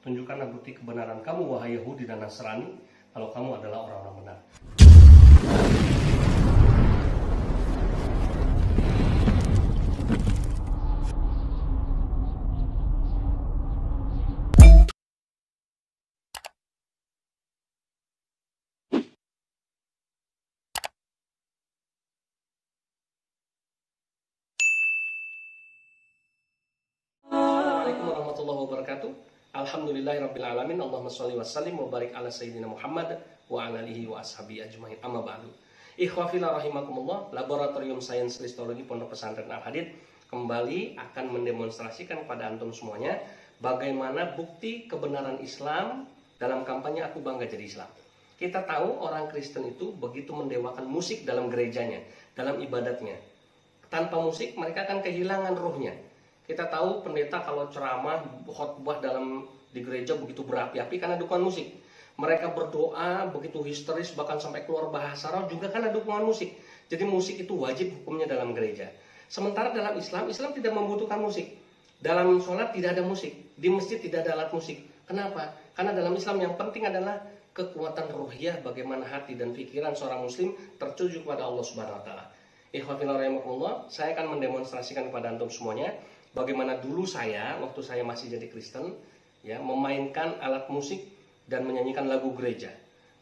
Tunjukkanlah bukti kebenaran kamu, wahai Yahudi dan Nasrani, kalau kamu adalah orang-orang benar. Assalamualaikum warahmatullahi wabarakatuh. Alhamdulillahirrabbilalamin. Allahumma sholli wa sallim wa barik ala sayyidina Muhammad wa ala alihi wa ashabi ajmain, amma ba'du. Ikhwafillah rahimakumullah, Laboratorium Sains Kristologi Pondok Pesantren Al-Hadid kembali akan mendemonstrasikan kepada antum semuanya bagaimana bukti kebenaran Islam dalam kampanye Aku Bangga Jadi Islam. Kita tahu orang Kristen itu begitu mendewakan musik dalam gerejanya, dalam ibadatnya. Tanpa musik mereka akan kehilangan ruhnya. Kita tahu pendeta kalau ceramah, khotbah di gereja begitu berapi-api karena dukungan musik. Mereka berdoa begitu histeris bahkan sampai keluar bahasa roh juga karena dukungan musik. Jadi musik itu wajib hukumnya dalam gereja. Sementara dalam Islam tidak membutuhkan musik. Dalam sholat tidak ada musik, di masjid tidak ada alat musik. Kenapa? Karena dalam Islam yang penting adalah kekuatan ruhiyah, bagaimana hati dan pikiran seorang muslim tertuju kepada Allah Subhanahu wa taala. Ikhwafillah rahimakumullah, saya akan mendemonstrasikan kepada antum semuanya bagaimana dulu saya, waktu saya masih jadi Kristen, ya, memainkan alat musik dan menyanyikan lagu gereja.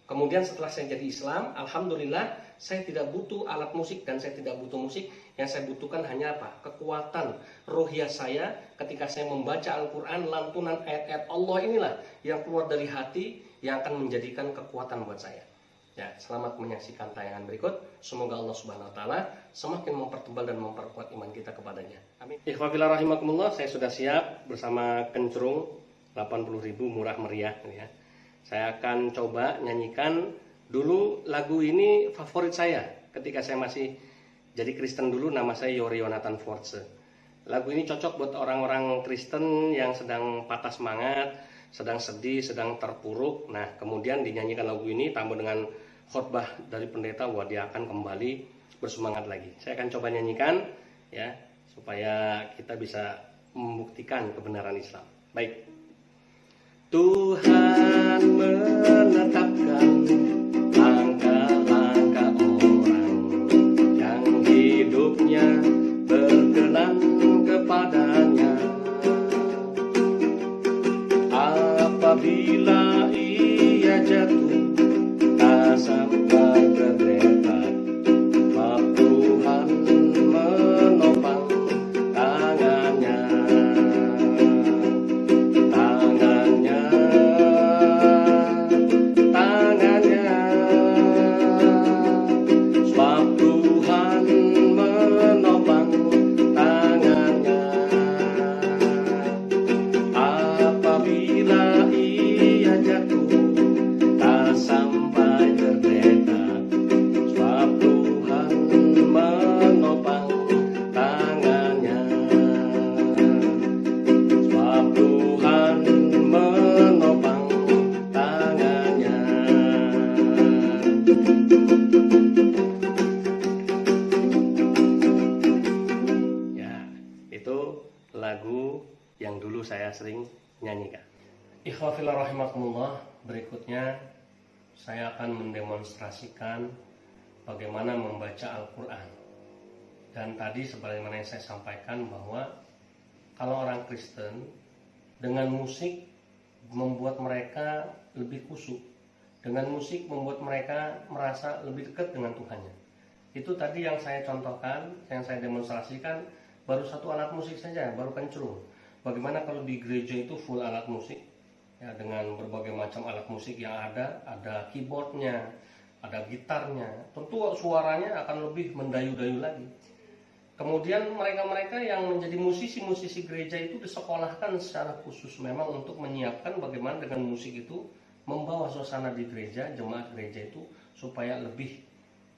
Kemudian setelah saya jadi Islam, alhamdulillah saya tidak butuh alat musik dan saya tidak butuh musik. Yang saya butuhkan hanya apa? Kekuatan ruhiyah saya ketika saya membaca Al-Quran, lantunan ayat-ayat Allah inilah yang keluar dari hati yang akan menjadikan kekuatan buat saya. Ya, selamat menyaksikan tayangan berikut. Semoga Allah Subhanahu wa taala semakin mempertebal dan memperkuat iman kita kepadanya. Amin. Ikhwafillah rahimakumullah, saya sudah siap bersama kencrung 80.000 murah meriah ya. Saya akan coba nyanyikan dulu lagu ini, favorit saya ketika saya masih jadi Kristen dulu. Nama saya Yori Yonatan Force. Lagu ini cocok buat orang-orang Kristen yang sedang patah semangat, sedang sedih, sedang terpuruk. Nah, kemudian dinyanyikan lagu ini tambah dengan khotbah dari pendeta, wah dia akan kembali bersemangat lagi. Saya akan coba nyanyikan ya supaya kita bisa membuktikan kebenaran Islam. Baik. Tuhan menetapkan langkah-langkah orang yang hidupnya berkenan kepadanya. Apabila ia jatuh sampai terdekat, sebab Tuhan menopang tangannya, tangannya, tangannya, sebab Tuhan menopang tangannya. Apabila ia jatuh tak sampai terdekat, sebab Tuhan menopang tangannya, sebab Tuhan menopang tangannya. Ya, itu lagu yang dulu saya sering nyanyikan. Ikhwafillah rahimakumullah, berikutnya saya akan mendemonstrasikan bagaimana membaca Al-Quran. Dan tadi sebagaimana yang saya sampaikan bahwa kalau orang Kristen dengan musik membuat mereka lebih khusyuk, dengan musik membuat mereka merasa lebih dekat dengan Tuhannya. Itu tadi yang saya contohkan, yang saya demonstrasikan baru satu alat musik saja, baru kencrung. Bagaimana kalau di gereja itu full alat musik? Ya, dengan berbagai macam alat musik yang ada keyboardnya, ada gitarnya, tentu suaranya akan lebih mendayu-dayu lagi. Kemudian mereka-mereka yang menjadi musisi-musisi gereja itu disekolahkan secara khusus memang untuk menyiapkan bagaimana dengan musik itu membawa suasana di gereja, jemaat gereja itu supaya lebih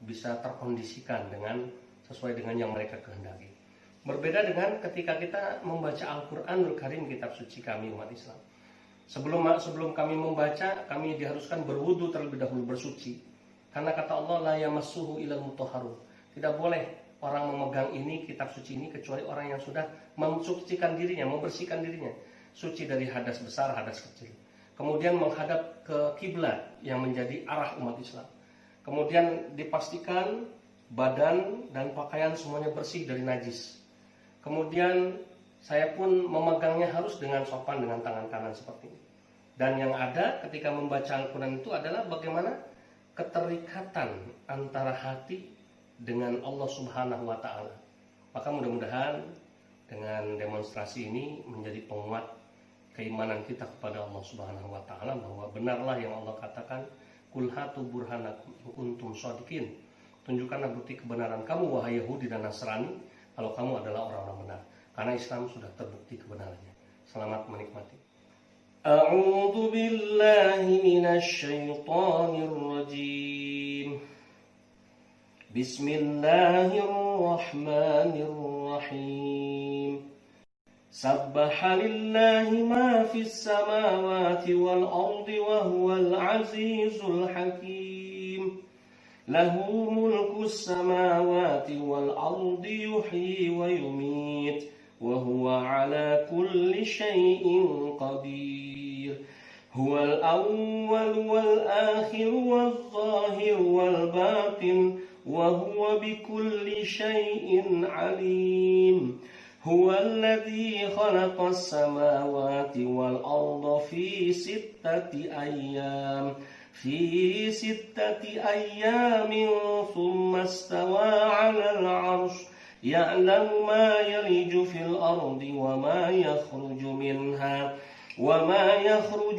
bisa terkondisikan dengan sesuai dengan yang mereka kehendaki. Berbeda dengan ketika kita membaca Al-Quranul Karim, kitab suci kami umat Islam. Sebelum kami membaca, kami diharuskan berwudu terlebih dahulu, bersuci. Karena kata Allah, la yamassuhu ilal mutahharun. Tidak boleh orang memegang ini, kitab suci ini, kecuali orang yang sudah mensucikan dirinya, membersihkan dirinya. suci dari hadas besar, hadas kecil. Kemudian menghadap ke kiblat yang menjadi arah umat Islam. Kemudian dipastikan badan dan pakaian semuanya bersih dari najis. Kemudian saya pun memegangnya harus dengan sopan dengan tangan kanan seperti ini. Dan yang ada ketika membaca Al-Quran itu adalah bagaimana keterikatan antara hati dengan Allah Subhanahu wa Ta'ala. Maka mudah-mudahan dengan demonstrasi ini menjadi penguat keimanan kita kepada Allah Subhanahu wa Ta'ala, bahwa benarlah yang Allah katakan, qul hatu burhanakum in kuntum shadiqin. Tunjukkanlah bukti kebenaran kamu wahai Yahudi dan Nasrani kalau kamu adalah orang-orang benar, karena Islam sudah terbukti kebenarannya. Selamat menikmati. A'udzu billahi minasy syaithanir rajim. Bismillahirrahmanirrahim. Sabbaha lillahi ma fis samawati wal ardi wa huwal azizul hakim. Lahu mulkus samawati wal ardi yuhyi wa yumit wa huwa ala kulli syai'in qadir. Huwal awwal wal akhir wal zahir wal batin wa huwa bikulli syai'in alim. هو الذي خلق السماوات والأرض في ستة أيام ثم استوى على العرش يعلم ما يلج في الأرض وما يخرج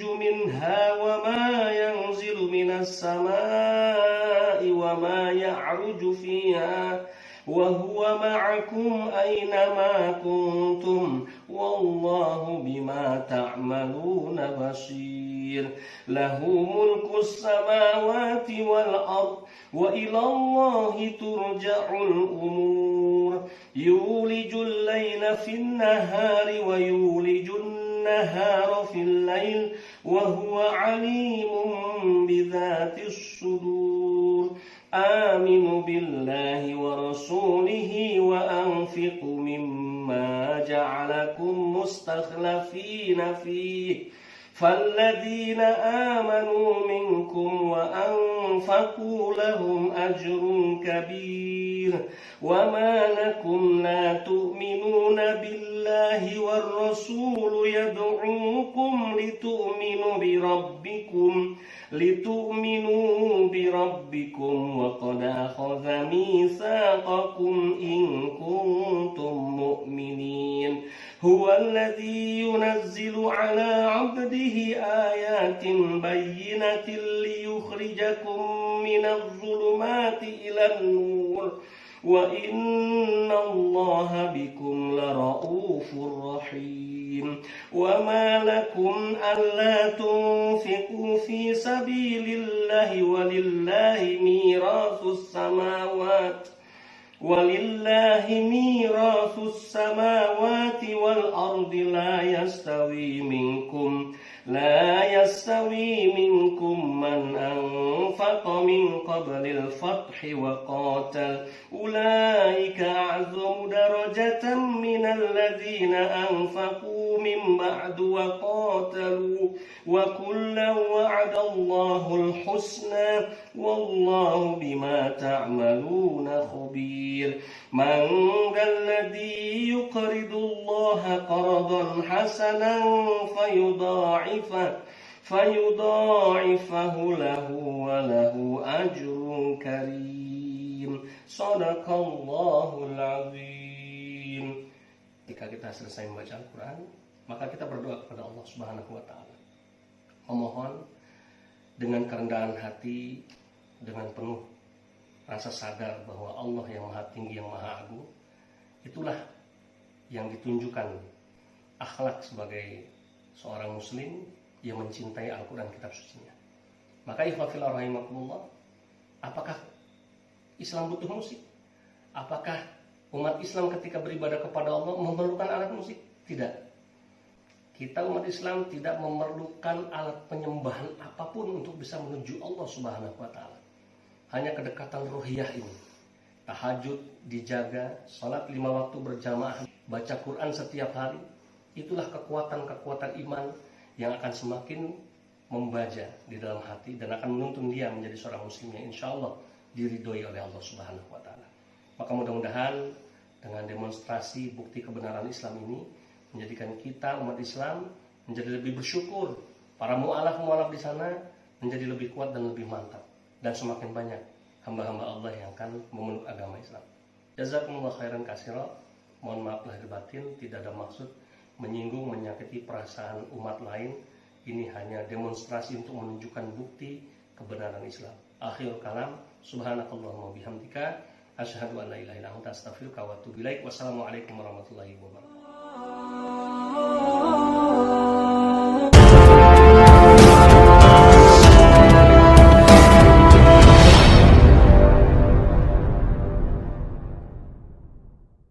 منها وما ينزل من السماء وما يعرج فيها وهو معكم أينما كنتم والله بما تعملون بصير. له ملك السماوات والأرض وإلى الله ترجع الأمور. يولج الليل في النهار ويولج النهار في الليل وهو عليم بذات الصدور. آمنوا بالله ورسوله وأنفقوا مما جعلكم مستخلفين فيه فالذين آمنوا منكم وأنفقوا لهم أجر كبير. وما لكم لا تؤمنون بالله والرسول يدعوكم لتؤمنوا بربكم وقد أخذ ميثاقكم إن كنتم مؤمنين. هو الذي ينزل على عبده آيات بينات ليخرجكم من الظلمات إلى النور وإن الله بكم لرؤوف رحيم. وما لكم ألا تنفقوا في سبيل الله ولله ميراث السماوات والأرض لا يستوي منكم من أنفق من قبل الفتح وقاتل أولئك أعظم درجة من الذين أنفقوا من بعد وقاتلوا وكلا وعد الله الحسنى والله بما تعملون خبير. من ذا الذي يقرض الله قرضا حسنا فيضاعفه له وله أجر كريم. Sadaqallahul azim. Ketika kita selesai membaca Al-Quran, maka kita berdoa kepada Allah Subhanahu wa Ta'ala, memohon dengan kerendahan hati, dengan penuh rasa sadar bahwa Allah yang maha tinggi, yang maha agung. Itulah yang ditunjukkan akhlak sebagai seorang muslim yang mencintai Al-Quran, kitab sucinya. Maka ikhwafillah rahimakumullah, apakah Islam butuh musik? Apakah umat Islam ketika beribadah kepada Allah memerlukan alat musik? Tidak. Kita umat Islam tidak memerlukan alat penyembahan apapun untuk bisa menuju Allah Subhanahu wa Ta'ala. Hanya kedekatan ruhiyah ini. Tahajud dijaga, salat 5 waktu berjamaah, baca Quran setiap hari, Itulah kekuatan-kekuatan iman yang akan semakin membaja di dalam hati dan akan menuntun dia menjadi seorang muslim yang insya Allah diridhoi oleh Allah Subhanahu wa Ta'ala. Maka mudah-mudahan dengan demonstrasi bukti kebenaran Islam ini menjadikan kita umat Islam menjadi lebih bersyukur, para mu'alaf di sana menjadi lebih kuat dan lebih mantap, dan semakin banyak hamba-hamba Allah yang akan memeluk agama Islam. Jazakumullah khairan katsira. Mohon maaf lahir batin, tidak ada maksud menyinggung, menyakiti perasaan umat lain. Ini hanya demonstrasi untuk menunjukkan bukti kebenaran Islam. Akhirul kalam, subhanakallahumma bihamdika, asyhadu an la ilaha illa anta astaghfiruka wa atubu ilaik. Wassalamualaikum warahmatullahi wabarakatuh.